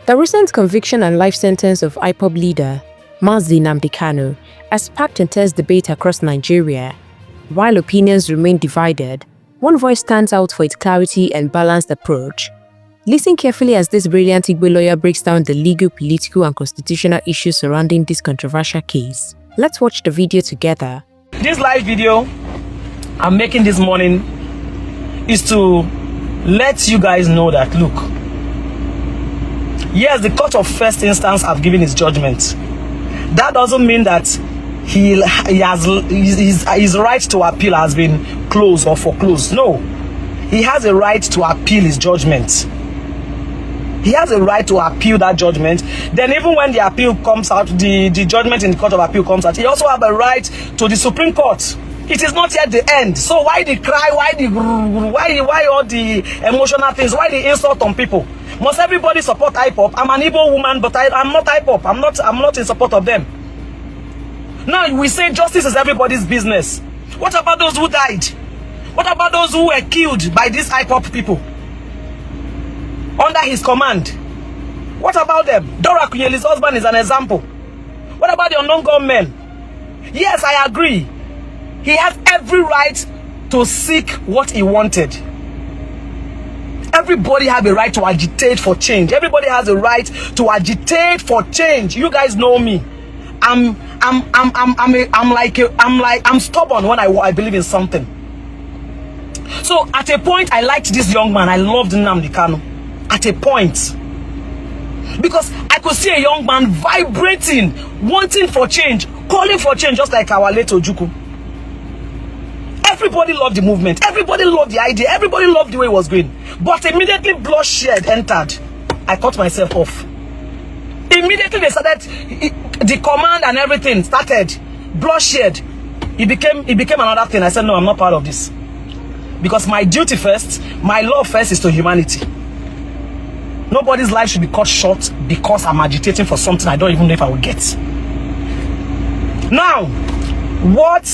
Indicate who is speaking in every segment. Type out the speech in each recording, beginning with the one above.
Speaker 1: The recent conviction and life sentence of IPOB leader Nnamdi Kanu has sparked intense debate across Nigeria. While opinions remain divided, one voice stands out for its clarity and balanced approach. Listen carefully as this brilliant Igbo lawyer breaks down the legal, political, and constitutional issues surrounding this controversial case. Let's watch the video together.
Speaker 2: This live video I'm making this morning is to let you guys know that, look, yes, the court of first instance have given his judgment. That doesn't mean that his right to appeal has been closed or foreclosed. No, he has a right to appeal his judgment. He has a right to appeal that judgment. Then even when the appeal comes out, the judgment in the court of appeal comes out, he also has a right to the Supreme Court. It is not yet the end. So why the cry? Why all the emotional things? Why the insult on people? Must everybody support IPOB? I'm an Igbo woman, but I'm not IPOB. I'm not in support of them. Now we say justice is everybody's business. What about those who died? What about those who were killed by these IPOB people under his command? What about them? Dora Kunyeli's husband is an example. What about the unknown gunmen? Yes, I agree. He has every right to seek what he wanted. Everybody has a right to agitate for change. Everybody has a right to agitate for change. You guys know me. I'm stubborn when I believe in something. So at a point, I liked this young man. I loved Nnamdi Kanu. At a point, because I could see a young man vibrating, wanting for change, calling for change, just like our late Ojukwu. Everybody loved the movement. Everybody loved the idea. Everybody loved the way it was going. But immediately bloodshed entered. I cut myself off. Immediately they started, the command and everything started. Bloodshed. It became another thing. I said, no, I'm not part of this. Because my duty first, my love first is to humanity. Nobody's life should be cut short because I'm agitating for something I don't even know if I will get. Now, what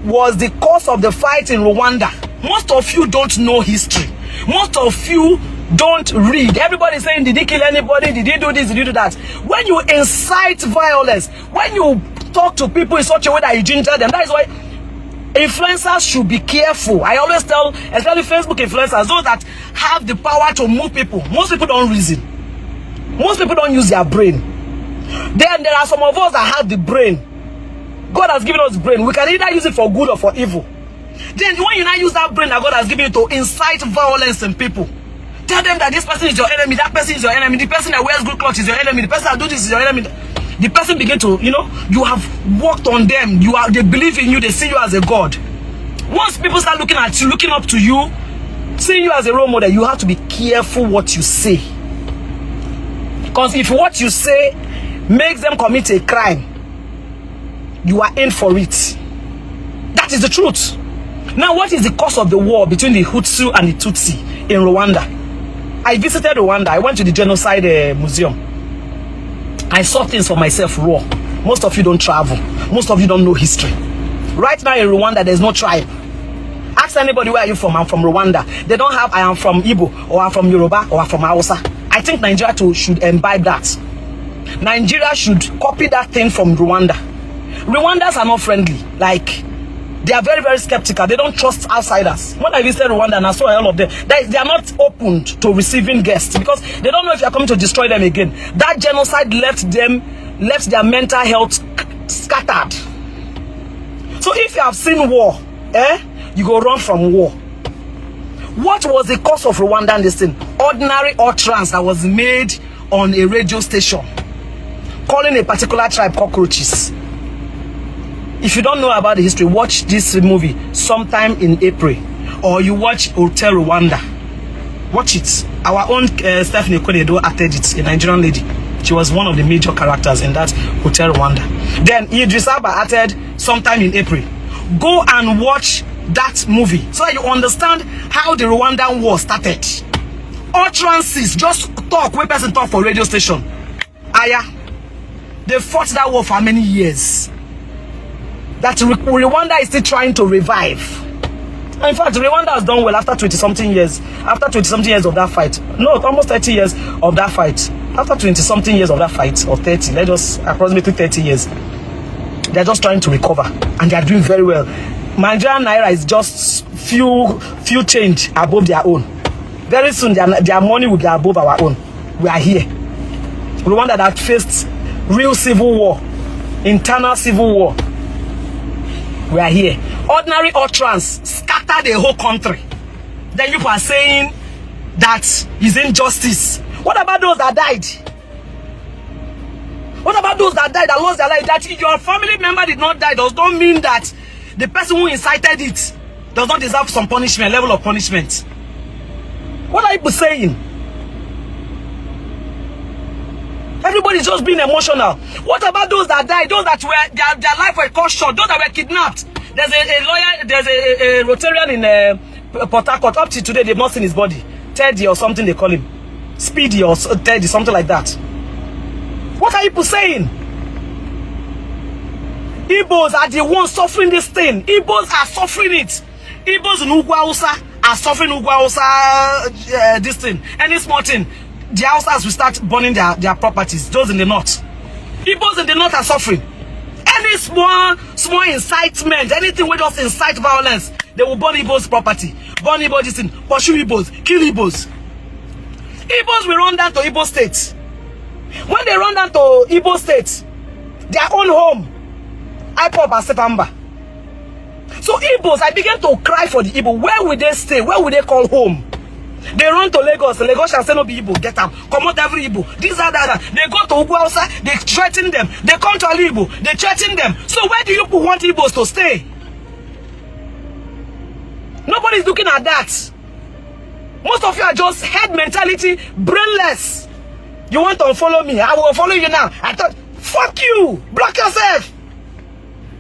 Speaker 2: was the cause of the fight in Rwanda? Most of you don't know history. Most of you don't read. Everybody's saying, did he kill anybody? Did he do this? Did he do that? When you incite violence, when you talk to people in such a way that you ginger them, that is why influencers should be careful. I always tell, especially Facebook influencers, those that have the power to move people. Most people don't reason. Most people don't use their brain. Then there are some of us that have the brain. God has given us brain. We can either use it for good or for evil. Then when you now use that brain that God has given you to incite violence in people, tell them that this person is your enemy, that person is your enemy, the person that wears good clothes is your enemy, the person that do this is your enemy. The person begin to, you have worked on them. They believe in you. They see you as a God. Once people start looking at you, looking up to you, seeing you as a role model, you have to be careful what you say. Because if what you say makes them commit a crime, you are in for it. That is the truth. Now, what is the cause of the war between the Hutu and the Tutsi in Rwanda? I visited Rwanda. I went to the genocide museum. I saw things for myself raw. Most of you don't travel. Most of you don't know history. Right now in Rwanda, there's no tribe. Ask anybody, where are you from? I'm from Rwanda. They don't have, I am from Igbo, or I'm from Yoruba, or I'm from Hausa. I think Nigeria too should imbibe that. Nigeria should copy that thing from Rwanda. Rwandans are not friendly. Like, they are very, very skeptical. They don't trust outsiders. When I visited Rwanda and I saw all of them, they are not open to receiving guests because they don't know if you are coming to destroy them again. That genocide left their mental health scattered. So if you have seen war, you go run from war. What was the cause of Rwandan this thing? Ordinary utterance that was made on a radio station, calling a particular tribe cockroaches. If you don't know about the history, watch this movie sometime in April, or you watch Hotel Rwanda. Watch it. Our own Stephanie Kodedo acted it, a Nigerian lady. She was one of the major characters in that Hotel Rwanda. Then Idris Elba acted sometime in April. Go and watch that movie so that you understand how the Rwandan war started. Utterances, just talk, one person talk for radio station. They fought that war for many years. That Rwanda is still trying to revive. In fact, Rwanda has done well after 20-something years. After 20-something years of that fight. No, almost 30 years of that fight. After 20-something years of that fight, or 30, let us approximately 30 years. They're just trying to recover, and they are doing very well. Nigerian naira is just few change above their own. Very soon, their money will be above our own. We are here. Rwanda that faced real civil war, internal civil war. We are here. Ordinary utterance scatter the whole country. Then you are saying that is injustice. What about those that died? What about those that died, that lost their life? That your family member did not die does not mean that the person who incited it does not deserve some punishment, level of punishment. What are you saying? Everybody's just being emotional. What about those that died? Those that were their life were cut short, those that were kidnapped? There's a lawyer, there's a Rotarian in Port Harcourt. Up to today, they've not seen his body. Teddy or something they call him. Speedy or Teddy, something like that. What are you saying? Igbos are the ones suffering this thing. Igbos are suffering it. Igbos in Ugwa are suffering Ugwa this thing. Any small thing, the Hausas will start burning their properties. Those in the north. Igbos in the north are suffering. Any small incitement, anything where just incite violence, they will burn Igbos property. Burn Igbos this thing, pursue Igbos, kill Igbos. Igbos will run down to Igbo State. When they run down to Igbo State, their own home, IPOB and Sepamba. So Igbos, I began to cry for the Igbo. Where will they stay? Where will they call home? They run to Lagos. Lagos shall say no be Igbo. Get them. Come out every Igbo. These are that. They go to Ugwausa. They threaten them. They come to Ali Igbo. They threaten them. So where do you want Igbos to stay? Nobody's looking at that. Most of you are just head mentality, brainless. You want to unfollow me? I will follow you now. I thought, fuck you. Block yourself.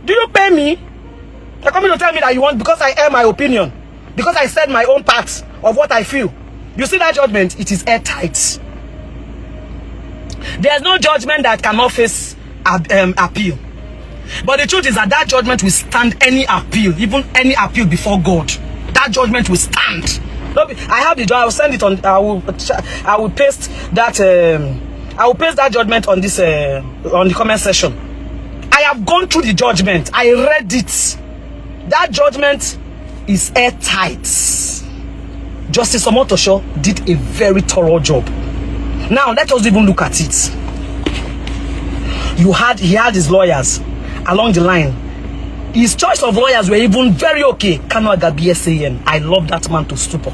Speaker 2: Do you pay me? You're coming to tell me that you want, because I air my opinion, because I said my own part of what I feel. You see that judgment? It is airtight. There's no judgment that cannot face appeal. But the truth is that judgment will stand any appeal, even any appeal before God. That judgment will stand. I have the job. I will send it on. I will paste that. I will paste that judgment on this on the comment section. I have gone through the judgment. I read it. That judgment is airtight. Justice Omotosho did a very thorough job. Now let us even look at it. He had his lawyers along the line. His choice of lawyers were even very okay. Kanu Agabi SAN. I love that man to stupor.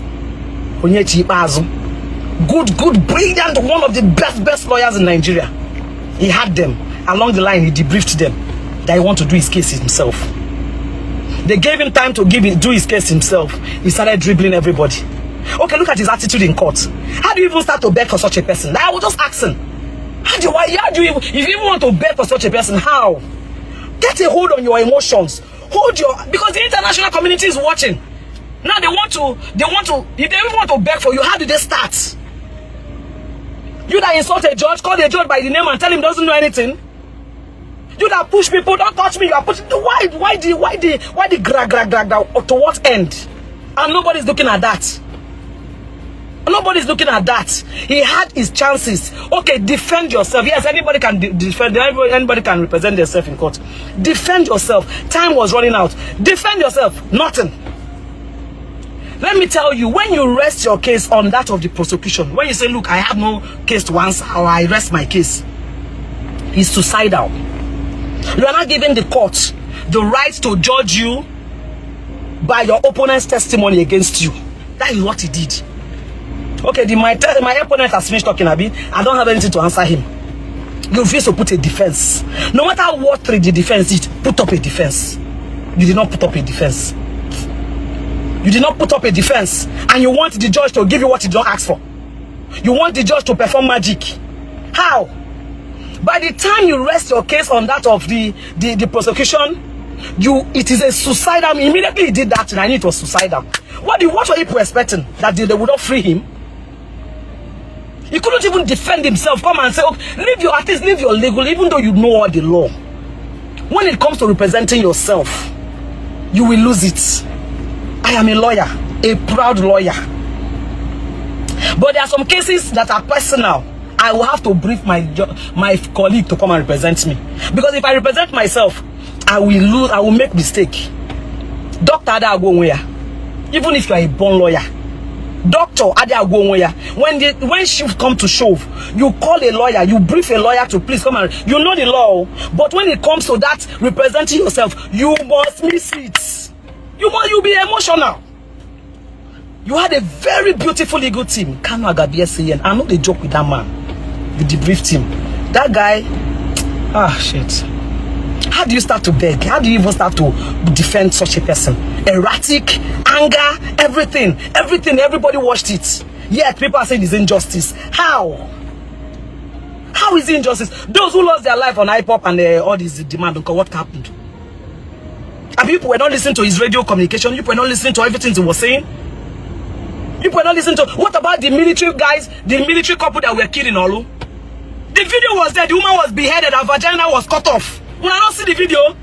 Speaker 2: Good, brilliant, one of the best lawyers in Nigeria. He had them along the line. He debriefed them that he want to do his case himself. They gave him time to do his case himself. He started dribbling everybody. Okay, look at his attitude in court. How do you even start to beg for such a person? I was just asking. How do you if you even want to beg for such a person, how? Get a hold on your emotions. Because the international community is watching. Now they want to, if they even want to beg for you, how do they start? You that insult a judge, call the judge by the name and tell him doesn't know anything. You that push people, don't touch me, you are pushing. Why the drag to what end? And nobody's looking at that. Nobody's looking at that. He had his chances. Okay, defend yourself. Yes, anybody can defend. Anybody can represent themselves in court. Defend yourself. Time was running out. Defend yourself. Nothing. Let me tell you, when you rest your case on that of the prosecution, when you say, look, I have no case to answer, or I rest my case, it's suicidal. You are not giving the court the right to judge you by your opponent's testimony against you. That is what he did. Okay, my opponent has finished talking a bit. I don't have anything to answer him. You refuse to put a defense. No matter what the defense is, put up a defense. You did not put up a defense. You did not put up a defense. And you want the judge to give you what you don't ask for. You want the judge to perform magic. How? By the time you rest your case on that of the prosecution, it is a suicidal. Immediately he did that, and I knew it was suicidal. What were people expecting? That they would not free him? He couldn't even defend himself. Come and say, okay, at least leave your legal, even though you know all the law. When it comes to representing yourself, you will lose it. I am a lawyer, a proud lawyer. But there are some cases that are personal. I will have to brief my colleague to come and represent me. Because if I represent myself, I will lose, I will make mistake. Doctor Ada Agwonweya, even if you are a born lawyer, Doctor Ada Agwonweya, when she come to shove, you call a lawyer, you brief a lawyer to please come and, you know the law. But when it comes to that representing yourself, you must miss it. You'll be emotional. You had a very beautiful legal team. Kanu Agabiesi, I know they joke with that man. You debriefed him. That guy, shit. How do you start to beg? How do you even start to defend such a person? Erratic, anger, everything. Everybody watched it. Yet people are saying it's injustice. How? How is it injustice? Those who lost their life on hip-hop and all this demand, what happened? And people were not listening to his radio communication. People were not listening to everything he was saying. People were not listening to, what about the military guys, the military couple that were killed in Olu? The video was there, the woman was beheaded, her vagina was cut off. When I don't see the video,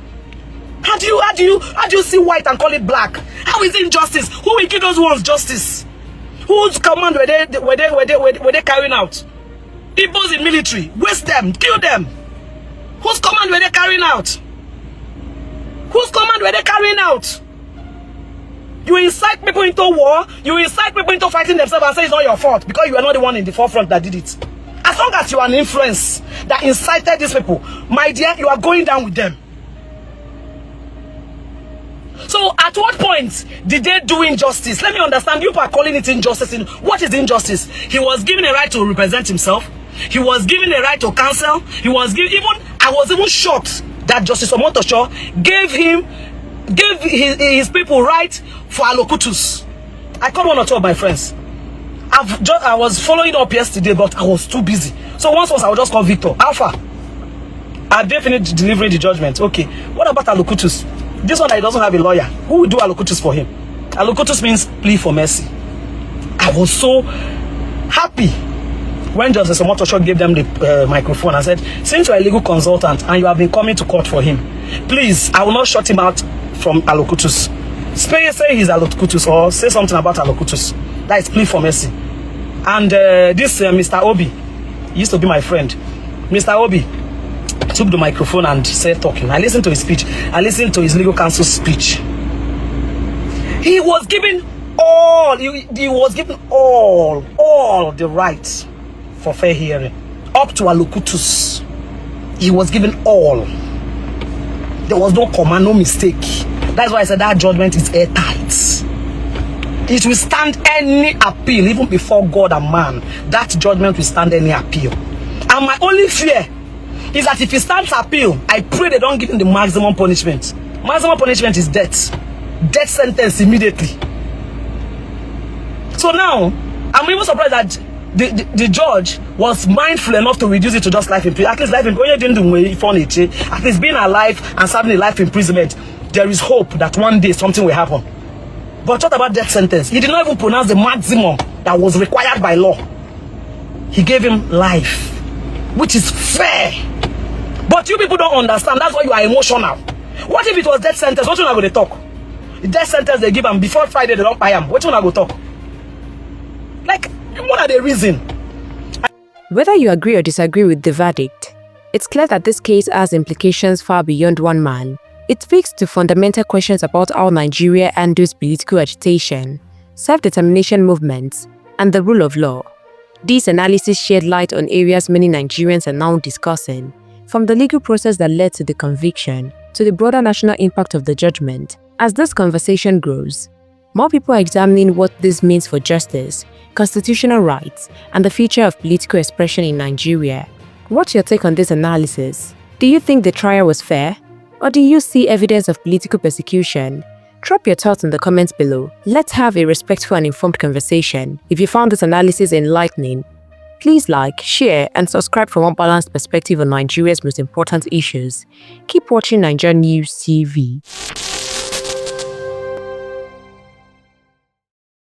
Speaker 2: how do you see white and call it black? How is it injustice? Who will give those ones justice? Whose command were they carrying out? Igbos in military, waste them, kill them. Whose command were they carrying out? Whose command were they carrying out? You incite people into war, you incite people into fighting themselves and say it's not your fault because you are not the one in the forefront that did it. As long as you are an influence that incited these people, my dear, you are going down with them. So at what point did they do injustice? Let me understand. You are calling it injustice. What is injustice? He was given a right to represent himself. He was given a right to counsel. He was given, I was even shocked that Justice Omotosho gave his people right for allocutus. I called one or two of my friends. I was following up yesterday, but I was too busy. So once I would just call Victor. Alpha, I've definitely delivering the judgment. Okay, what about allocutus? This one, he doesn't have a lawyer. Who will do allocutus for him? Allocutus means plea for mercy. I was so happy when Justice Omotosho gave them the microphone. I said, since you're a legal consultant and you have been coming to court for him, please, I will not shut him out from allocutus. Say he's allocutus or say something about allocutus. That is plea for mercy. And this Mr. Obi, he used to be my friend. Mr. Obi took the microphone and said talking. I listened to his speech. I listened to his legal counsel's speech. He was given all, he was given all the rights for fair hearing. Up to allocutus. He was given all. There was no comma, no mistake. That's why I said that judgment is airtight. It will stand any appeal, even before God and man. That judgment will stand any appeal. And my only fear is that if he stands appeal, I pray they don't give him the maximum punishment. Maximum punishment is death. Death sentence immediately. So now, I'm even surprised that the judge was mindful enough to reduce it to just life imprisonment. At least life imprisonment. At least being alive and serving a life imprisonment, there is hope that one day something will happen. But what about death sentence? He did not even pronounce the maximum that was required by law. He gave him life, which is fair. But you people don't understand. That's why you are emotional. What if it was death sentence? What you not going to talk? The death sentence they give him before Friday they don't buy him. What you not going to talk? Like, what are the reason?
Speaker 1: Whether you agree or disagree with the verdict, it's clear that this case has implications far beyond one man. It speaks to fundamental questions about how Nigeria handles political agitation, self-determination movements, and the rule of law. This analysis shed light on areas many Nigerians are now discussing, from the legal process that led to the conviction to the broader national impact of the judgment. As this conversation grows, more people are examining what this means for justice, constitutional rights, and the future of political expression in Nigeria. What's your take on this analysis? Do you think the trial was fair? Or do you see evidence of political persecution? Drop your thoughts in the comments below. Let's have a respectful and informed conversation. If you found this analysis enlightening, please like, share, and subscribe for more balanced perspective on Nigeria's most important issues. Keep watching Naija News TV.